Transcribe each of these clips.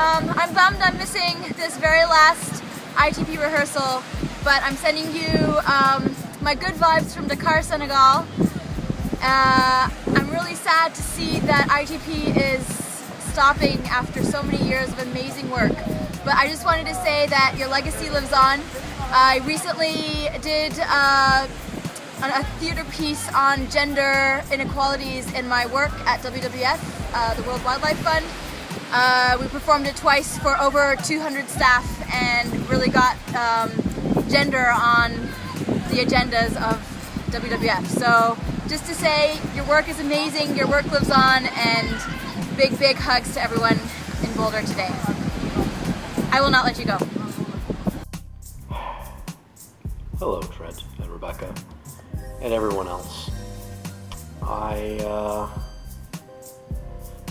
I'm bummed I'm missing this very last ITP rehearsal, but I'm sending you my good vibes from Dakar, Senegal. I'm really sad to see that ITP is stopping after so many years of amazing work, but I just wanted to say that your legacy lives on. I recently did a theater piece on gender inequalities in my work at WWF, the World Wildlife Fund. We performed it twice for over 200 staff and really got gender on the agendas of WWF. So just to say, your work is amazing, your work lives on, and big, big hugs to everyone in Boulder today. I will not let you go. Hello, Trent and Rebecca, and everyone else.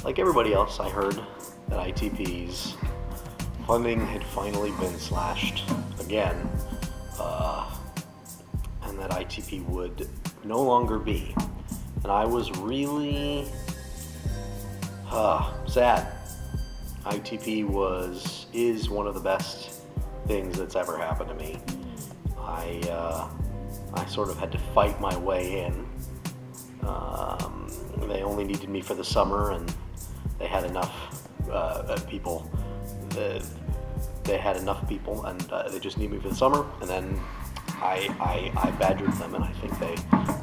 Like everybody else, I heard that ITP's funding had finally been slashed again, and that ITP would no longer be. And I was really sad. ITP is one of the best things that's ever happened to me. I sort of had to fight my way in. They only needed me for the summer, and they had enough people. They had enough people, and they just need me for the summer. And then I badgered them, and I think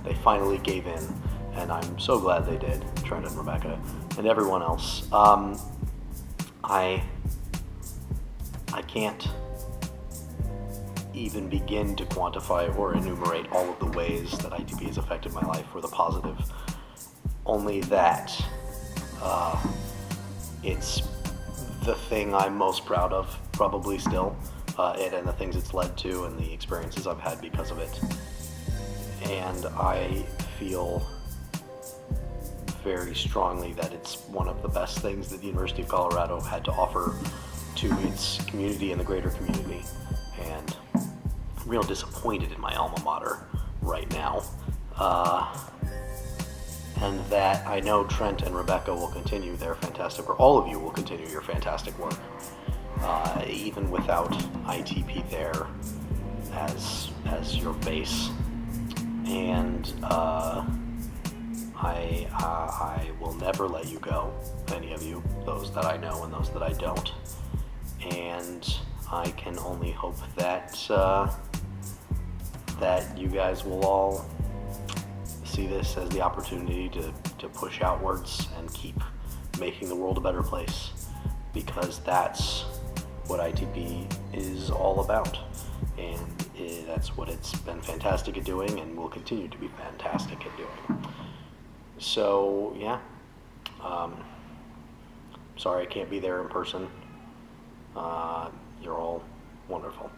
they finally gave in. And I'm so glad they did, Trent and Rebecca, and everyone else. I can't even begin to quantify or enumerate all of the ways that ITP has affected my life for the positive. Only that it's the thing I'm most proud of, probably still, it and the things it's led to and the experiences I've had because of it. And I feel very strongly that it's one of the best things that the University of Colorado had to offer to its community and the greater community. And I'm real disappointed in my alma mater right now. And that I know Trent and Rebecca will continue their fantastic work. All of you will continue your fantastic work, even without ITP there as your base. And I will never let you go, any of you, those that I know and those that I don't. And I can only hope that that you guys will all see this as the opportunity to push outwards and keep making the world a better place, because that's what ITP is all about, and that's what it's been fantastic at doing and will continue to be fantastic at doing. So yeah, sorry I can't be there in person. You're all wonderful.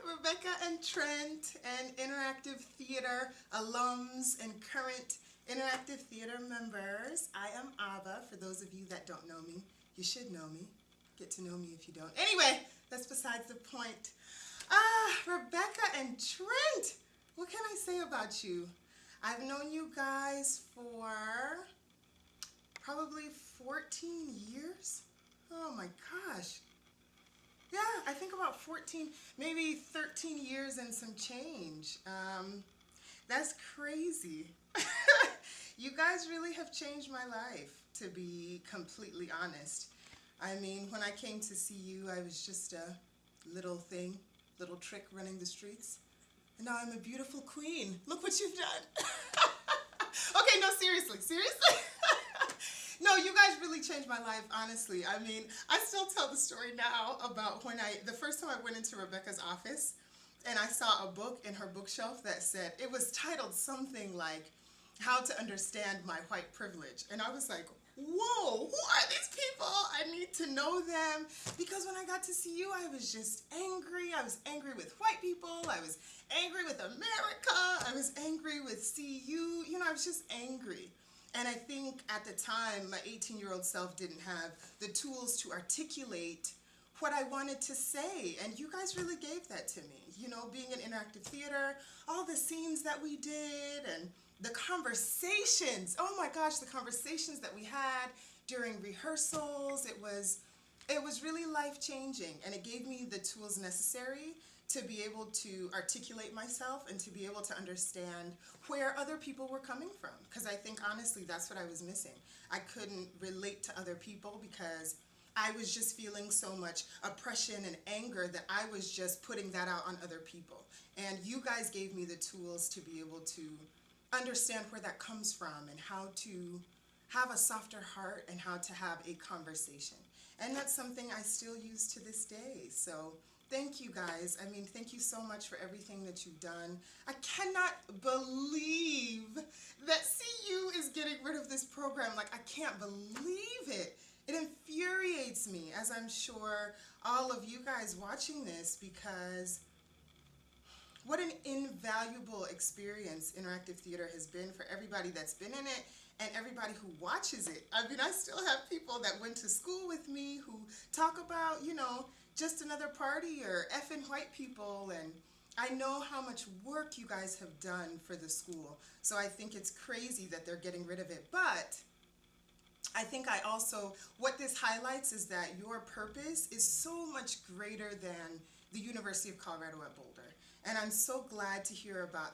Rebecca and Trent and Interactive Theater alums and current Interactive Theater members. I am Ava. For those of you that don't know me, you should know me. Get to know me if you don't. Anyway, that's besides the point. Rebecca and Trent, what can I say about you? I've known you guys for probably 14 years. Oh my gosh. Yeah, I think about 14, maybe 13 years and some change. That's crazy. You guys really have changed my life, to be completely honest. I mean, when I came to see you, I was just a little thing, little trick running the streets. And now I'm a beautiful queen. Look what you've done. Okay, no, seriously. No, you guys really changed my life, honestly. I mean, I still tell the story now about when the first time I went into Rebecca's office and I saw a book in her bookshelf that said, it was titled something like, How to Understand My White Privilege. And I was like, whoa, who are these people? I need to know them. Because when I got to see you, I was just angry. I was angry with white people. I was angry with America. I was angry with CU. You know, I was just angry. And I think at the time, my 18-year-old self didn't have the tools to articulate what I wanted to say. And you guys really gave that to me. You know, being in interactive theater, all the scenes that we did, and the conversations, oh my gosh, the conversations that we had during rehearsals, it was really life-changing, and it gave me the tools necessary to be able to articulate myself and to be able to understand where other people were coming from. Because I think, honestly, that's what I was missing. I couldn't relate to other people because I was just feeling so much oppression and anger that I was just putting that out on other people. And you guys gave me the tools to be able to understand where that comes from and how to have a softer heart and how to have a conversation. And that's something I still use to this day. So thank you guys. I mean, thank you so much for everything that you've done. I cannot believe that CU is getting rid of this program. Like, I can't believe it. It infuriates me, as I'm sure all of you guys watching this, because what an invaluable experience interactive theater has been for everybody that's been in it and everybody who watches it. I mean, I still have people that went to school with me who talk about, you know, just another party or effing white people, and I know how much work you guys have done for the school. So I think it's crazy that they're getting rid of it. But I think what this highlights is that your purpose is so much greater than the University of Colorado at Boulder. And I'm so glad to hear about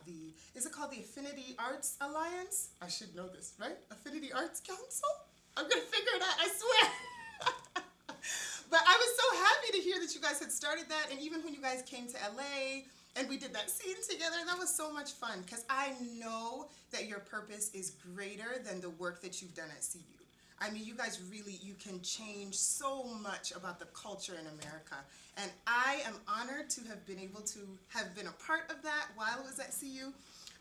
is it called the Affinity Arts Alliance? I should know this, right? Affinity Arts Council? I'm gonna figure it out, I swear. But I was so happy to hear that you guys had started that, and even when you guys came to LA and we did that scene together, that was so much fun, because I know that your purpose is greater than the work that you've done at CU. I mean, you guys really, you can change so much about the culture in America. And I am honored to have been able to have been a part of that while I was at CU.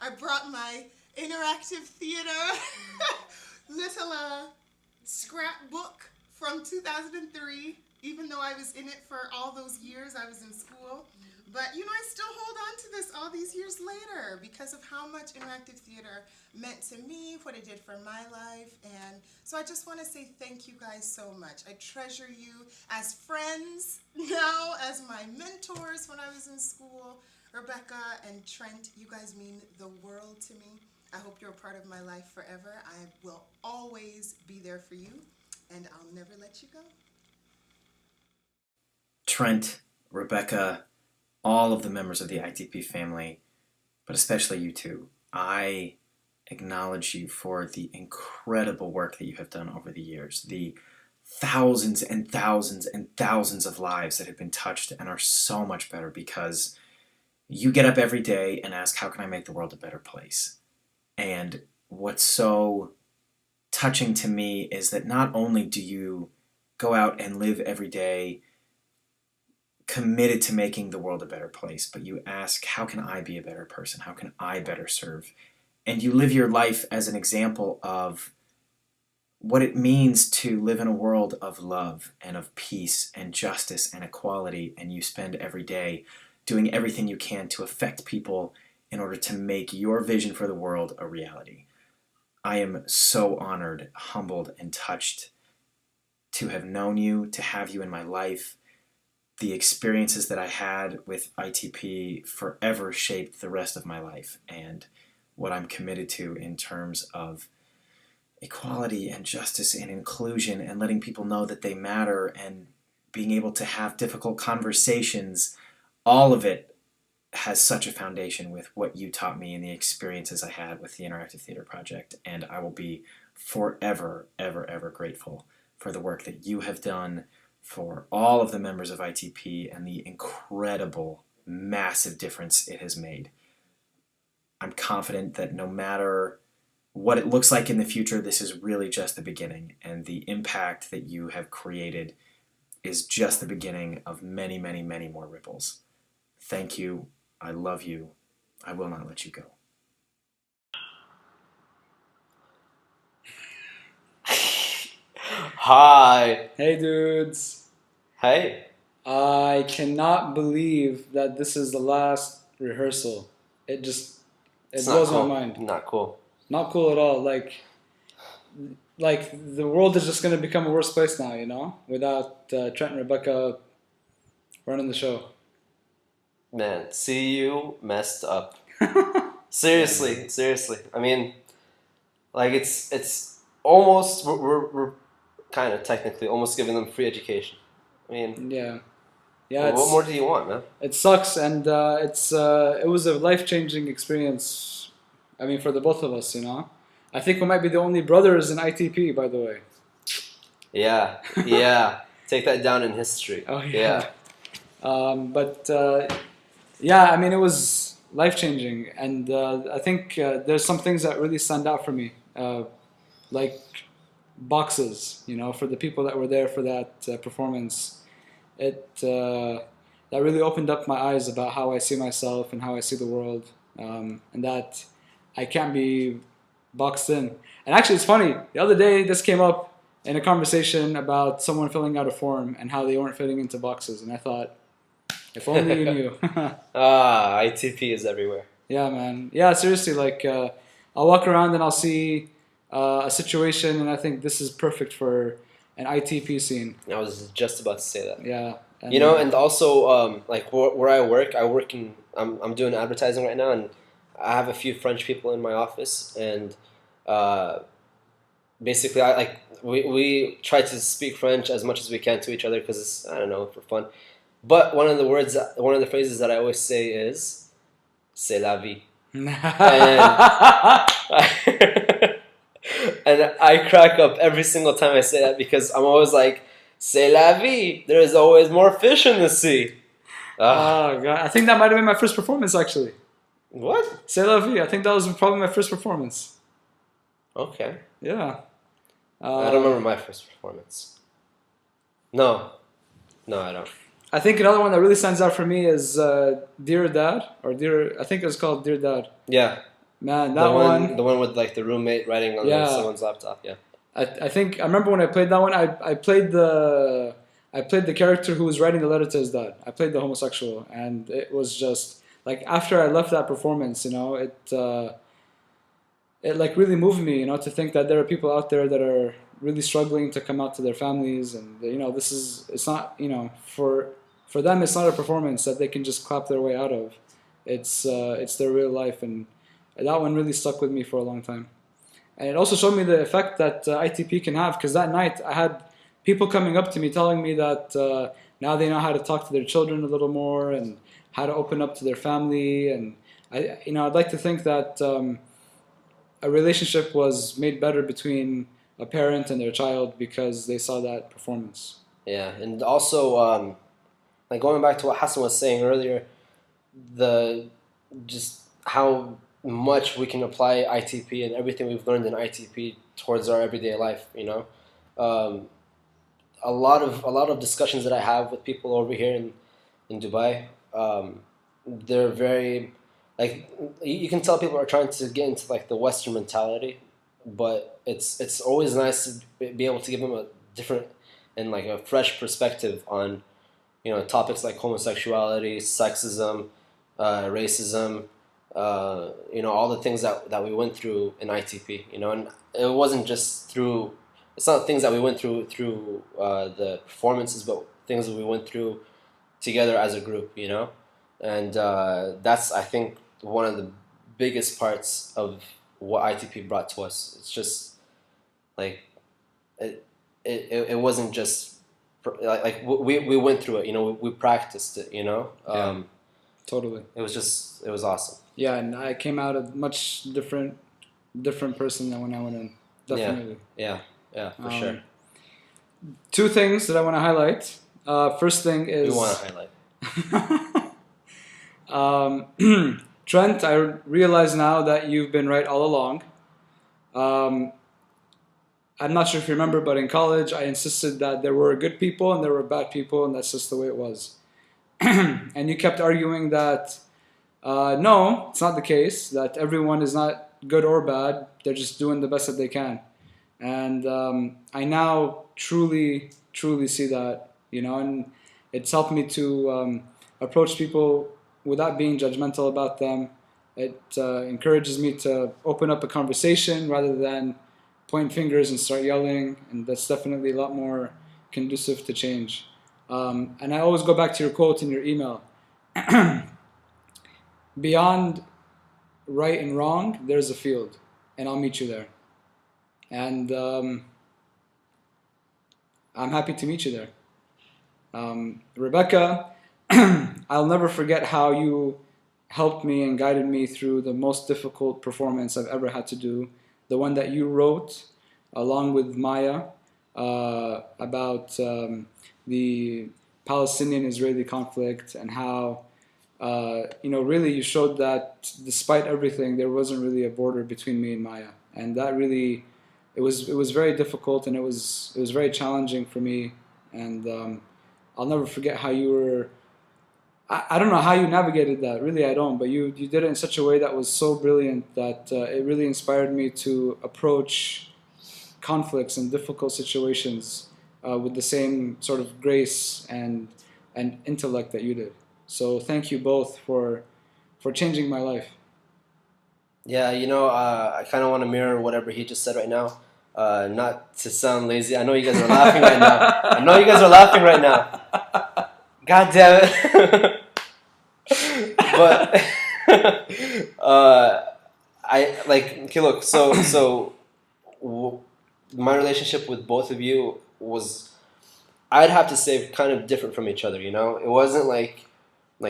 I brought my interactive theater little scrapbook from 2003, even though I was in it for all those years I was in school. But, you know, I still hold on to this all these years later because of how much interactive theater meant to me, what it did for my life. And so I just want to say thank you guys so much. I treasure you as friends now, as my mentors when I was in school. Rebecca and Trent, you guys mean the world to me. I hope you're a part of my life forever. I will always be there for you, and I'll never let you go. Trent, Rebecca, all of the members of the ITP family, but especially you two, I acknowledge you for the incredible work that you have done over the years, the thousands and thousands and thousands of lives that have been touched and are so much better because you get up every day and ask, how can I make the world a better place? And what's so touching to me is that not only do you go out and live every day committed to making the world a better place, but you ask, how can I be a better person? How can I better serve? And you live your life as an example of what it means to live in a world of love and of peace and justice and equality, and you spend every day doing everything you can to affect people in order to make your vision for the world a reality. I am so honored, humbled, and touched to have known you, to have you in my life. The experiences that I had with ITP forever shaped the rest of my life and what I'm committed to in terms of equality and justice and inclusion and letting people know that they matter and being able to have difficult conversations. All of it has such a foundation with what you taught me and the experiences I had with the Interactive Theater Project, and I will be forever, ever, ever grateful for the work that you have done, for all of the members of ITP, and the incredible, massive difference it has made. I'm confident that no matter what it looks like in the future, this is really just the beginning, and the impact that you have created is just the beginning of many, many, many more ripples. Thank you. I love you. I will not let you go. Hi. Hey dudes, Hey. I cannot believe that this is the last rehearsal. It It's blows not cool. my mind. Not cool. Not cool at all. Like the world is just going to become a worse place now, you know, without Trent and Rebecca running the show. Man, CU messed up. Seriously, seriously. I mean, like it's almost we're kind of technically almost giving them free education. I mean, Yeah. what more do you want, man? It sucks, and it was a life-changing experience. I mean, for the both of us, you know. I think we might be the only brothers in ITP, by the way. Yeah, yeah. Take that down in history. Oh yeah. But yeah, I mean, it was life-changing, and I think there's some things that really stand out for me, like boxes. You know, for the people that were there for that performance, that really opened up my eyes about how I see myself and how I see the world, and that I can't be boxed in. And actually, it's funny. The other day, this came up in a conversation about someone filling out a form and how they weren't fitting into boxes, and I thought, if only you knew. ITP is everywhere. Yeah, man. Yeah, seriously. Like, I'll walk around and I'll see a situation, and I think this is perfect for an ITP scene. I was just about to say that. Yeah. And, You know, and also like where I work in. I'm doing advertising right now, and I have a few French people in my office, and basically, we try to speak French as much as we can to each other because it's, I don't know, for fun. But one of the phrases that I always say is "c'est la vie," and I crack up every single time I say that because I'm always like, "C'est la vie." There is always more fish in the sea. Oh god, I think that might have been my first performance actually. What? C'est la vie. I think that was probably my first performance. Okay. Yeah. I don't remember my first performance. No, I don't. I think another one that really stands out for me is Dear Dad, or I think it was called Dear Dad. Yeah. Man, that the one with like the roommate writing on someone's laptop. Yeah. I think I remember when I played that one. I played the character who was writing the letter to his dad. I played the homosexual, and it was just like after I left that performance, you know, it like really moved me, you know, to think that there are people out there that are really struggling to come out to their families, and you know, it's not, you know, for them it's not a performance that they can just clap their way out of. It's their real life, and that one really stuck with me for a long time. And it also showed me the effect that ITP can have, because that night I had people coming up to me telling me that now they know how to talk to their children a little more and how to open up to their family. And I'd like to think that a relationship was made better between a parent and their child because they saw that performance. Yeah, and also like going back to what Hassan was saying earlier, just how much we can apply ITP and everything we've learned in ITP towards our everyday life. You know, a lot of discussions that I have with people over here in Dubai, they're very, like, you can tell people are trying to get into like the Western mentality, but it's always nice to be able to give them a different and like a fresh perspective on, you know, topics like homosexuality, sexism, racism, you know, all the things that we went through in ITP, you know, and it wasn't just through, it's not things that we went through the performances, but things that we went through together as a group, you know, and that's, I think, one of the biggest parts of what ITP brought to us. It's just like it wasn't just like we went through it, you know, we practiced it, you know. Yeah, totally. It was awesome. Yeah, and I came out a much different person than when I went in. Definitely. Yeah, for sure. Two things that I want to highlight. First thing is... You want to highlight? Trent, I realize now that you've been right all along. I'm not sure if you remember, but in college I insisted that there were good people and there were bad people, and that's just the way it was. And you kept arguing that no, it's not the case, that everyone is not good or bad, they're just doing the best that they can. And I now truly see that, you know, and it's helped me to approach people without being judgmental about them. It encourages me to open up a conversation rather than point fingers and start yelling, and that's definitely a lot more conducive to change. And I always go back to your quote in your email. Beyond right and wrong, there's a field, and I'll meet you there. And I'm happy to meet you there. Rebecca, I'll never forget how you helped me and guided me through the most difficult performance I've ever had to do. The one that you wrote along with Maya about the Palestinian-Israeli conflict, and how really you showed that despite everything, there wasn't really a border between me and Maya, and that really it was very difficult, and it was very challenging for me, and I'll never forget how you were. I don't know how you navigated that. Really, I don't. But you did it in such a way that was so brilliant that it really inspired me to approach conflicts and difficult situations with the same sort of grace and intellect that you did. So thank you both for changing my life. Yeah, I kind of want to mirror whatever he just said right now. Not to sound lazy. I know you guys are laughing right now. I know you guys are laughing right now. God damn it. But okay, look, my relationship with both of you was, I'd have to say, kind of different from each other. It wasn't like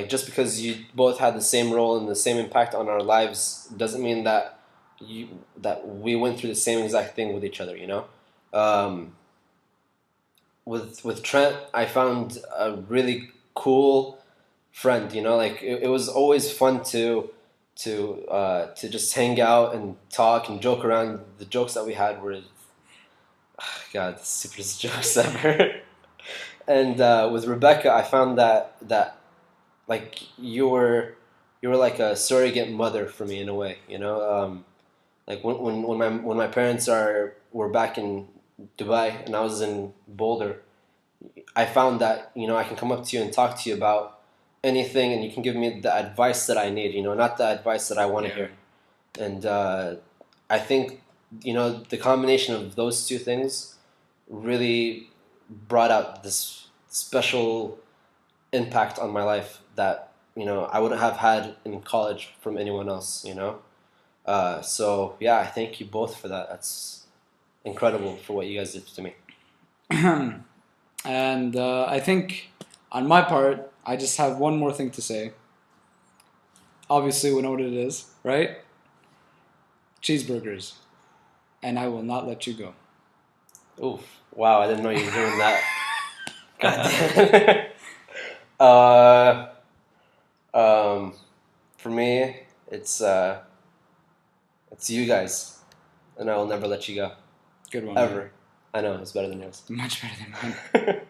just because you both had the same role and the same impact on our lives doesn't mean that we went through the same exact thing with each other. With Trent, I found a really cool friend. It was always fun to just hang out and talk and joke around. The jokes that we had were, God, the stupidest jokes ever. And with Rebecca, I found that like you were like a surrogate mother for me in a way. Like when my parents were back in Dubai and I was in Boulder, I found that I can come up to you and talk to you about anything, and you can give me the advice that I need. Not the advice that I want to hear. And I think the combination of those two things really brought out this special impact on my life that I wouldn't have had in college from anyone else. So yeah, I thank you both for that. That's incredible for what you guys did to me. And I think on my part, I just have one more thing to say. Obviously, we know what it is, right? Cheeseburgers. And I will not let you go. Oof. Wow, I didn't know you were doing that. God damn. For me, it's you guys, and I will never let you go. Good one. Ever. Man. I know, it's better than yours. Much better than mine.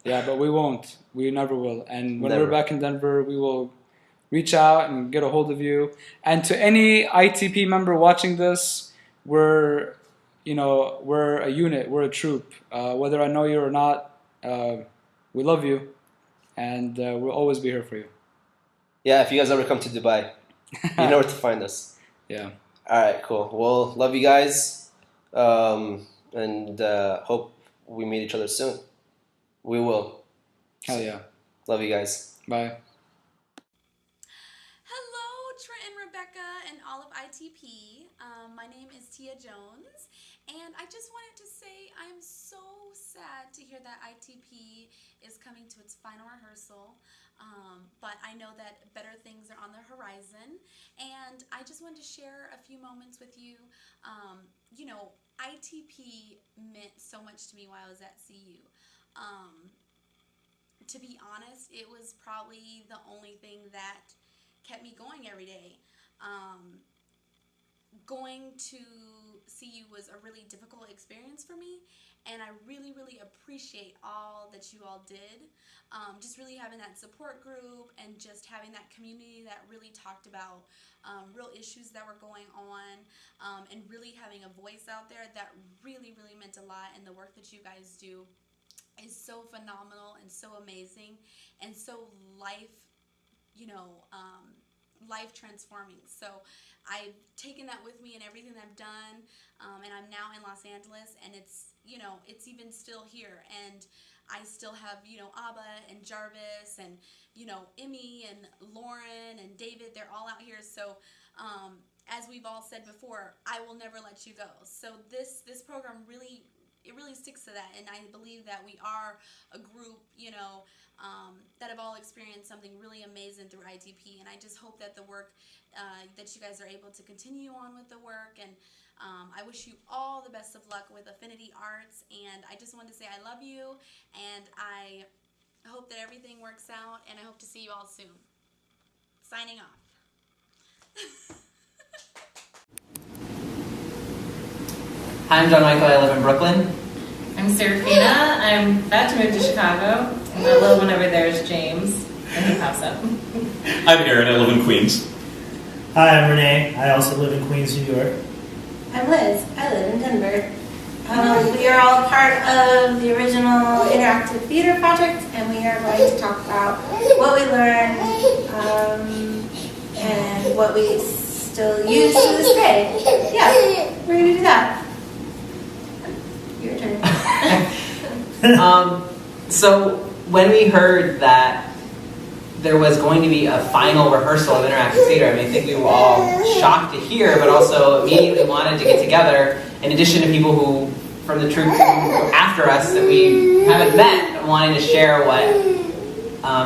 Yeah, but we won't. We never will. And when Never. we're back in Denver, we will reach out and get a hold of you. And to any ITP member watching this, we're a unit. We're a troop. Whether I know you or not, we love you, and we'll always be here for you. Yeah, if you guys ever come to Dubai, you know where to find us. Yeah. All right, cool. Well, love you guys, and hope we meet each other soon. We will. Hell yeah. Love you guys. Bye. Hello, Trent and Rebecca and all of ITP. My name is Tia Jones, and I just wanted to say I'm so sad to hear that ITP is coming to its final rehearsal, but I know that better things are on the horizon, and I just wanted to share a few moments with you. ITP meant so much to me while I was at CU. To be honest, it was probably the only thing that kept me going every day. Going to CU was a really difficult experience for me, and I really, really appreciate all that you all did. Just really having that support group and just having that community that really talked about real issues that were going on, and really having a voice out there that really, really meant a lot. And the work that you guys do is so phenomenal and so amazing and so life transforming. So I've taken that with me in everything that I've done, and I'm now in Los Angeles, and it's even still here, and I still have Abba and Jarvis and Emmy and Lauren and David. They're all out here. So as we've all said before, I will never let you go. So this program really sticks to that, and I believe that we are a group, that have all experienced something really amazing through ITP, and I just hope that the work, that you guys are able to continue on with the work, and I wish you all the best of luck with Affinity Arts, and I just wanted to say I love you, and I hope that everything works out, and I hope to see you all soon. Signing off. Hi, I'm John Michael. I live in Brooklyn. I'm Serafina. I'm about to move to Chicago. And the little one over there is James, and he pops up. I'm Aaron. I live in Queens. Hi, I'm Renee. I also live in Queens, New York. I'm Liz. I live in Denver. We are all part of the original interactive theater project, and we are going to talk about what we learned and what we still use to this day. Yeah, we're going to do that. Your turn. So when we heard that there was going to be a final rehearsal of interactive theater, I think we were all shocked to hear, but also immediately wanted to get together, in addition to people who, from the troupe after us that we haven't met, wanting to share what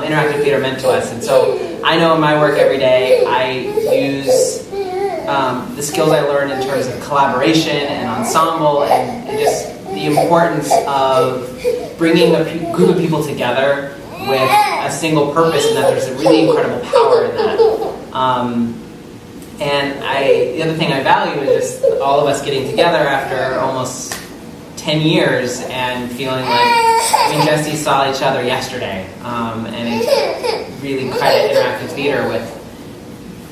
interactive theater meant to us. And so I know in my work every day, I use the skills I learned in terms of collaboration and ensemble, and just the importance of bringing a group of people together with a single purpose, and that there's a really incredible power in that. And the other thing I value is just all of us getting together after almost 10 years and feeling like we just saw each other yesterday. And I really credit interactive theater with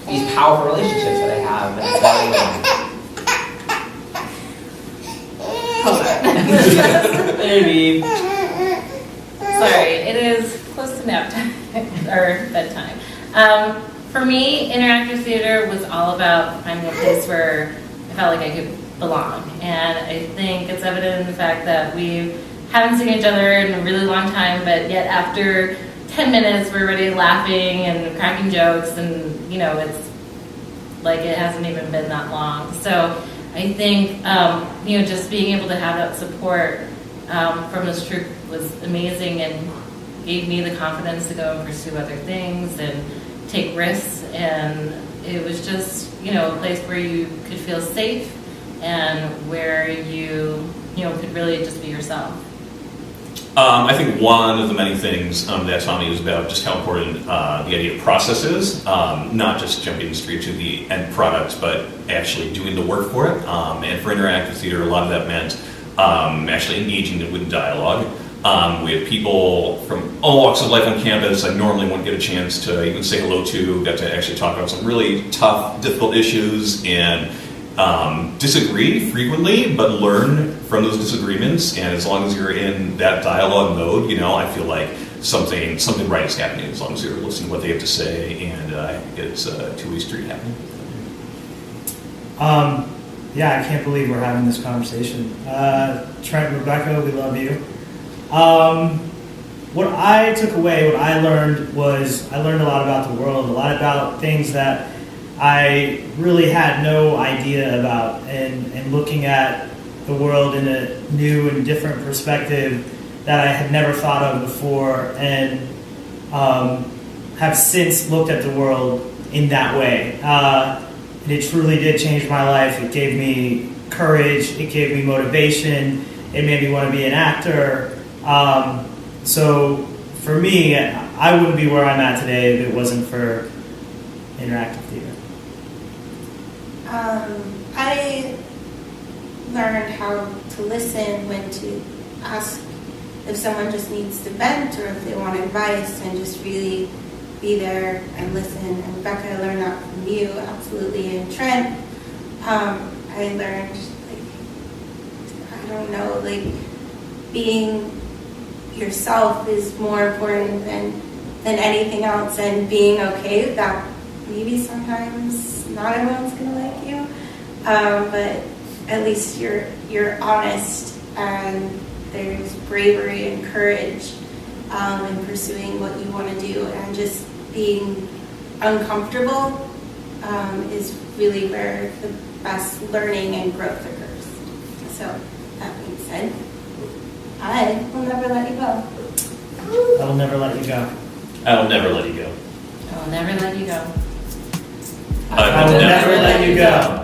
these powerful relationships that I have, and I value them. Maybe. Sorry, it is close to nap time, or bedtime. For me, interactive theater was all about finding a place where I felt like I could belong. And I think it's evident in the fact that we haven't seen each other in a really long time, but yet after 10 minutes we're already laughing and cracking jokes, and it's like it hasn't even been that long. So I think just being able to have that support from this troupe was amazing, and gave me the confidence to go and pursue other things and take risks, and it was just a place where you could feel safe and where you could really just be yourself. I think one of the many things that taught me was about just how important the idea of process is, not just jumping straight to the end product, but actually doing the work for it. And for interactive theater, a lot of that meant actually engaging with dialogue. We have people from all walks of life on campus I normally wouldn't get a chance to even say hello to, got to actually talk about some really tough, difficult issues, and disagree frequently, but learn from those disagreements. And as long as you're in that dialogue mode, I feel like something right is happening, as long as you're listening to what they have to say, and it's a two-way street happening. Yeah, I can't believe we're having this conversation. Trent Rebecca, we love you. What I took away, what I learned was, I learned a lot about the world, a lot about things that I really had no idea about, and looking at the world in a new and different perspective that I had never thought of before, and have since looked at the world in that way. And it truly did change my life. It gave me courage, it gave me motivation, it made me want to be an actor. So for me, I wouldn't be where I'm at today if it wasn't for interactive theater. I learned how to listen, when to ask if someone just needs to vent or if they want advice, and just really be there and listen. And Rebecca, I learned that from you, absolutely. And Trent, I learned, being yourself is more important than anything else, and being okay that maybe sometimes not everyone's gonna like you, but at least you're honest, and there's bravery and courage in pursuing what you want to do, and just being uncomfortable is really where the best learning and growth occurs. So that being said, I will never let you go. I will never let you go. I will never let you go. I will never let you go. I will never let you go.